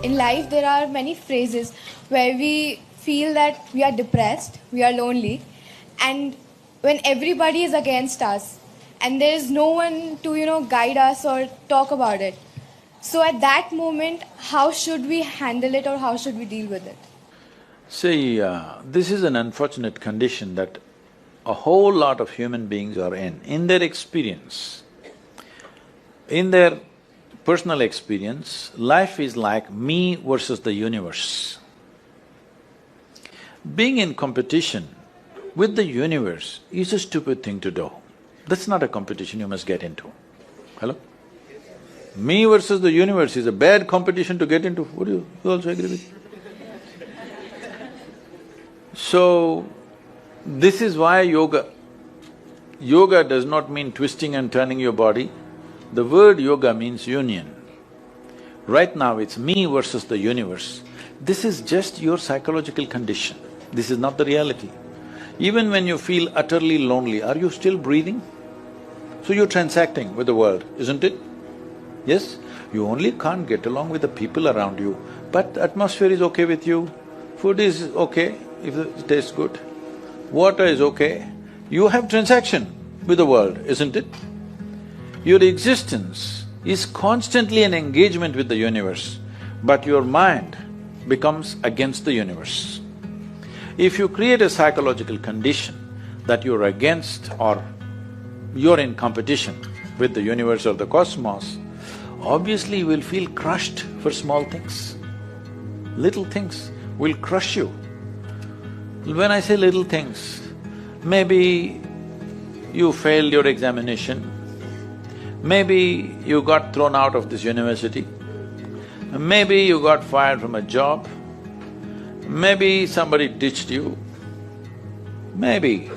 In life, there are many phases where we feel that we are depressed, we are lonely, and when everybody is against us, and there is no one to, guide us or talk about it. So at that moment, how should we handle it or how should we deal with it? See, this is an unfortunate condition that a whole lot of human beings are in. In their experience, in their personal experience, life is like me versus the universe. Being in competition with the universe is a stupid thing to do. That's not a competition you must get into. Hello? Me versus the universe is a bad competition to get into. Would you also agree with me? So, this is why yoga. Yoga does not mean twisting and turning your body. The word yoga means union. Right now it's me versus the universe. This is just your psychological condition. This is not the reality. Even when you feel utterly lonely, are you still breathing? So you're transacting with the world, isn't it? Yes? You only can't get along with the people around you, but atmosphere is okay with you, food is okay if it tastes good, water is okay. You have transaction with the world, isn't it? Your existence is constantly an engagement with the universe, but your mind becomes against the universe. If you create a psychological condition that you're against or you're in competition with the universe or the cosmos, obviously you will feel crushed for small things. Little things will crush you. When I say little things, maybe you failed your examination, maybe you got thrown out of this university, maybe you got fired from a job, maybe somebody ditched you, maybe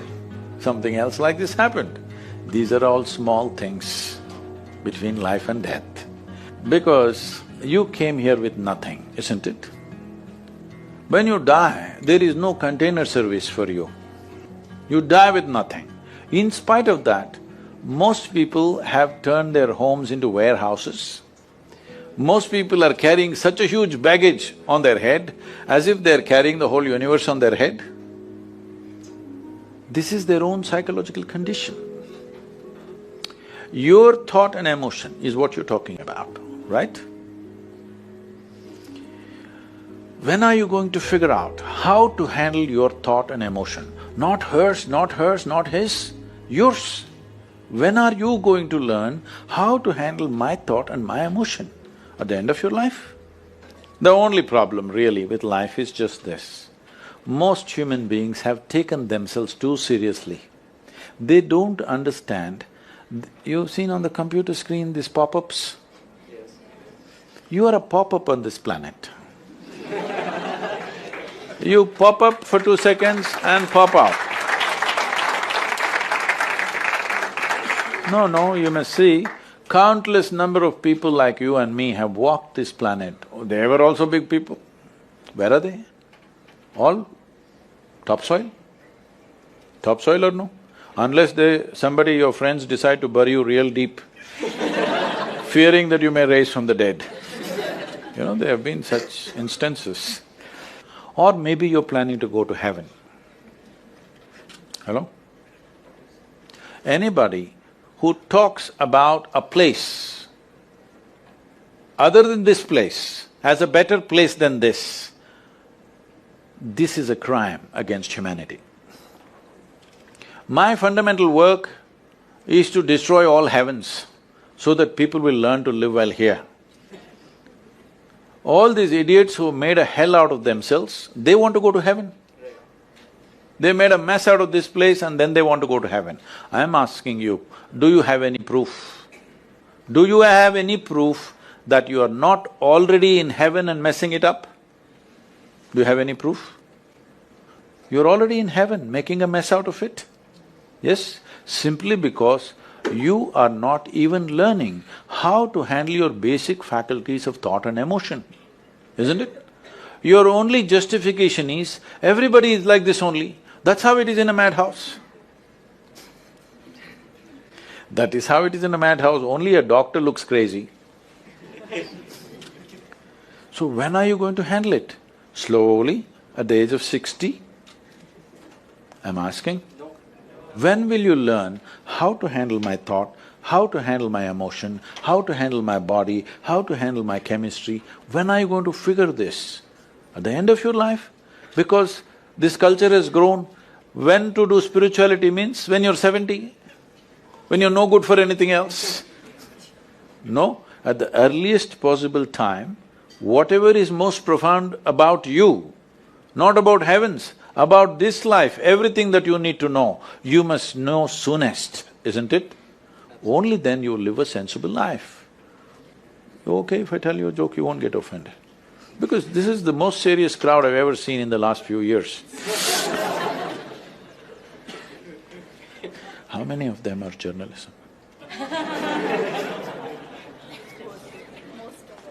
something else like this happened. These are all small things between life and death. Because you came here with nothing, isn't it? When you die, there is no container service for you. You die with nothing. In spite of that, most people have turned their homes into warehouses. Most people are carrying such a huge baggage on their head as if they're carrying the whole universe on their head. This is their own psychological condition. Your thought and emotion is what you're talking about, right? When are you going to figure out how to handle your thought and emotion? Not hers, not hers, not his, yours. When are you going to learn how to handle my thought and my emotion? At the end of your life? The only problem really with life is just this. Most human beings have taken themselves too seriously. They don't understand. You've seen on the computer screen these pop-ups? Yes. You are a pop-up on this planet. You pop up for 2 seconds and pop out. No, you must see, countless number of people like you and me have walked this planet. They were also big people. Where are they? All topsoil? Topsoil or no? Unless somebody, your friends decide to bury you real deep, fearing that you may rise from the dead. There have been such instances. Or maybe you're planning to go to heaven. Hello? Anybody who talks about a place other than this place, as a better place than this is a crime against humanity. My fundamental work is to destroy all heavens so that people will learn to live well here. All these idiots who made a hell out of themselves, they want to go to heaven. They made a mess out of this place and then they want to go to heaven. I'm asking you, do you have any proof? Do you have any proof that you are not already in heaven and messing it up? Do you have any proof? You're already in heaven, making a mess out of it. Yes, simply because you are not even learning how to handle your basic faculties of thought and emotion, isn't it? Your only justification is, everybody is like this only, that's how it is in a madhouse. That is how it is in a madhouse, only a doctor looks crazy. So when are you going to handle it? Slowly, at the age of 60? I'm asking. When will you learn how to handle my thought, how to handle my emotion, how to handle my body, how to handle my chemistry? When are you going to figure this? At the end of your life? Because this culture has grown. When to do spirituality means when you're 70, when you're no good for anything else. No, at the earliest possible time, whatever is most profound about you, not about heavens, about this life, everything that you need to know, you must know soonest, isn't it? Only then you will live a sensible life. Okay, if I tell you a joke, you won't get offended. Because this is the most serious crowd I've ever seen in the last few years. How many of them are journalism?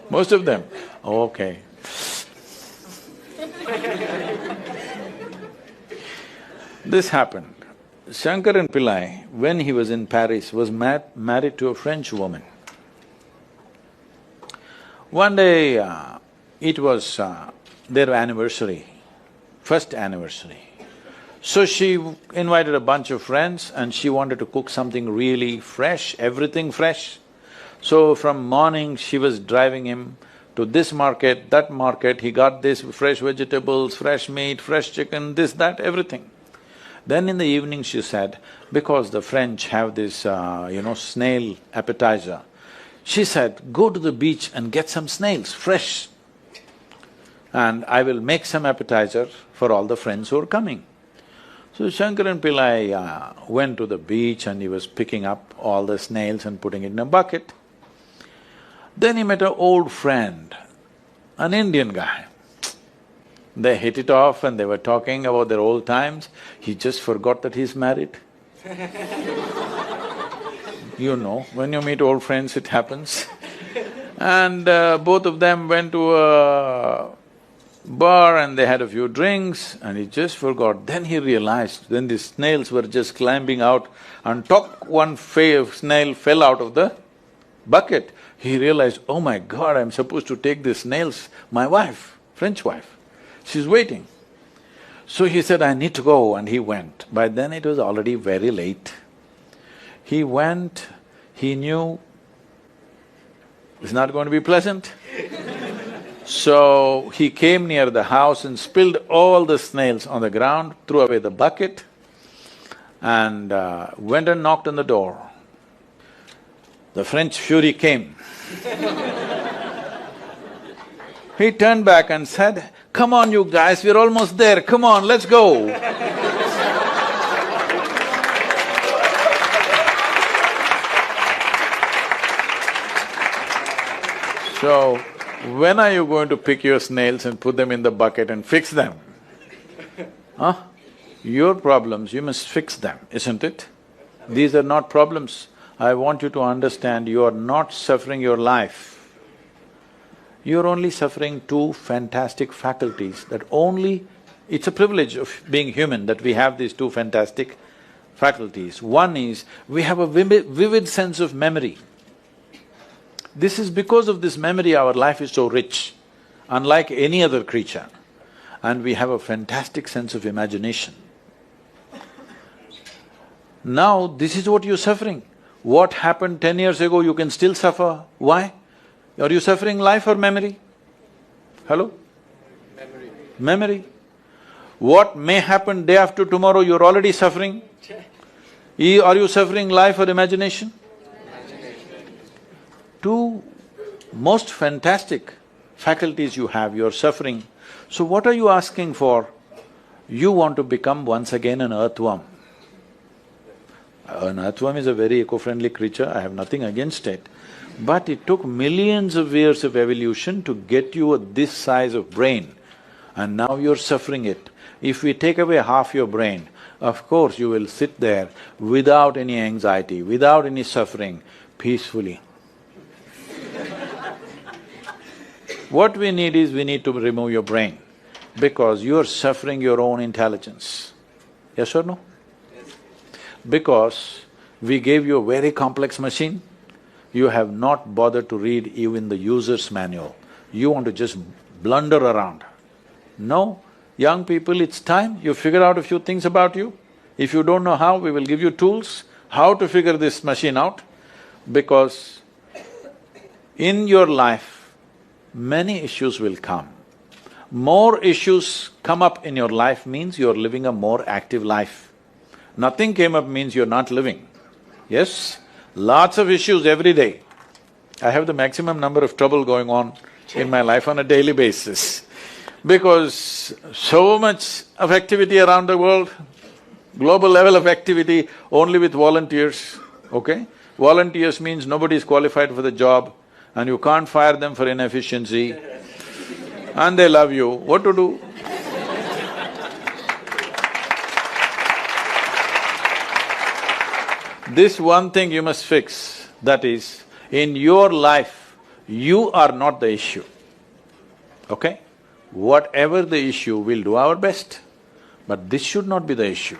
Most of them? Okay. This happened. Shankaran Pillai, when he was in Paris, was married to a French woman. One day, it was their anniversary, first anniversary. So she invited a bunch of friends and she wanted to cook something really fresh, everything fresh. So from morning she was driving him to this market, that market, he got this fresh vegetables, fresh meat, fresh chicken, this, that, everything. Then in the evening she said, because the French have this, snail appetizer, she said, go to the beach and get some snails, fresh, and I will make some appetizer for all the friends who are coming. So Shankaran Pillai went to the beach and he was picking up all the snails and putting it in a bucket. Then he met an old friend, an Indian guy. They hit it off and they were talking about their old times. He just forgot that he's married. You know, when you meet old friends, it happens. And both of them went to a bar and they had a few drinks and he just forgot. Then he realized, then the snails were just climbing out and one snail fell out of the bucket. He realized, oh my God, I'm supposed to take these snails, my wife, French wife. She's waiting. So he said, I need to go, and he went. By then it was already very late. He went, he knew it's not going to be pleasant. So he came near the house and spilled all the snails on the ground, threw away the bucket and went and knocked on the door. The French fury came. He turned back and said, come on you guys, we're almost there, come on, let's go. So, when are you going to pick your snails and put them in the bucket and fix them? Huh? Your problems, you must fix them, isn't it? These are not problems. I want you to understand, you are not suffering your life. You're only suffering two fantastic faculties that only… It's a privilege of being human that we have these two fantastic faculties. One is, we have a vivid sense of memory. This is because of this memory our life is so rich, unlike any other creature. And we have a fantastic sense of imagination. Now, this is what you're suffering. What happened 10 years ago, you can still suffer. Why? Are you suffering life or memory? Hello? Memory. Memory. What may happen day after tomorrow, you're already suffering. Are you suffering life or imagination? Two most fantastic faculties you have, you're suffering. So what are you asking for? You want to become once again an earthworm. An earthworm is a very eco-friendly creature, I have nothing against it. But it took millions of years of evolution to get you this size of brain, and now you're suffering it. If we take away half your brain, of course you will sit there without any anxiety, without any suffering, peacefully. What we need is, we need to remove your brain, because you're suffering your own intelligence. Yes or no? Yes. Because we gave you a very complex machine, you have not bothered to read even the user's manual. You want to just blunder around. No, young people, it's time you figure out a few things about you. If you don't know how, we will give you tools, how to figure this machine out, because in your life, many issues will come. More issues come up in your life means you're living a more active life. Nothing came up means you're not living. Yes? Lots of issues every day. I have the maximum number of trouble going on in my life on a daily basis, because so much of activity around the world, global level of activity only with volunteers, okay? Volunteers means nobody is qualified for the job and you can't fire them for inefficiency and they love you, what to do? This one thing you must fix, that is, in your life, you are not the issue, okay? Whatever the issue, we'll do our best, but this should not be the issue.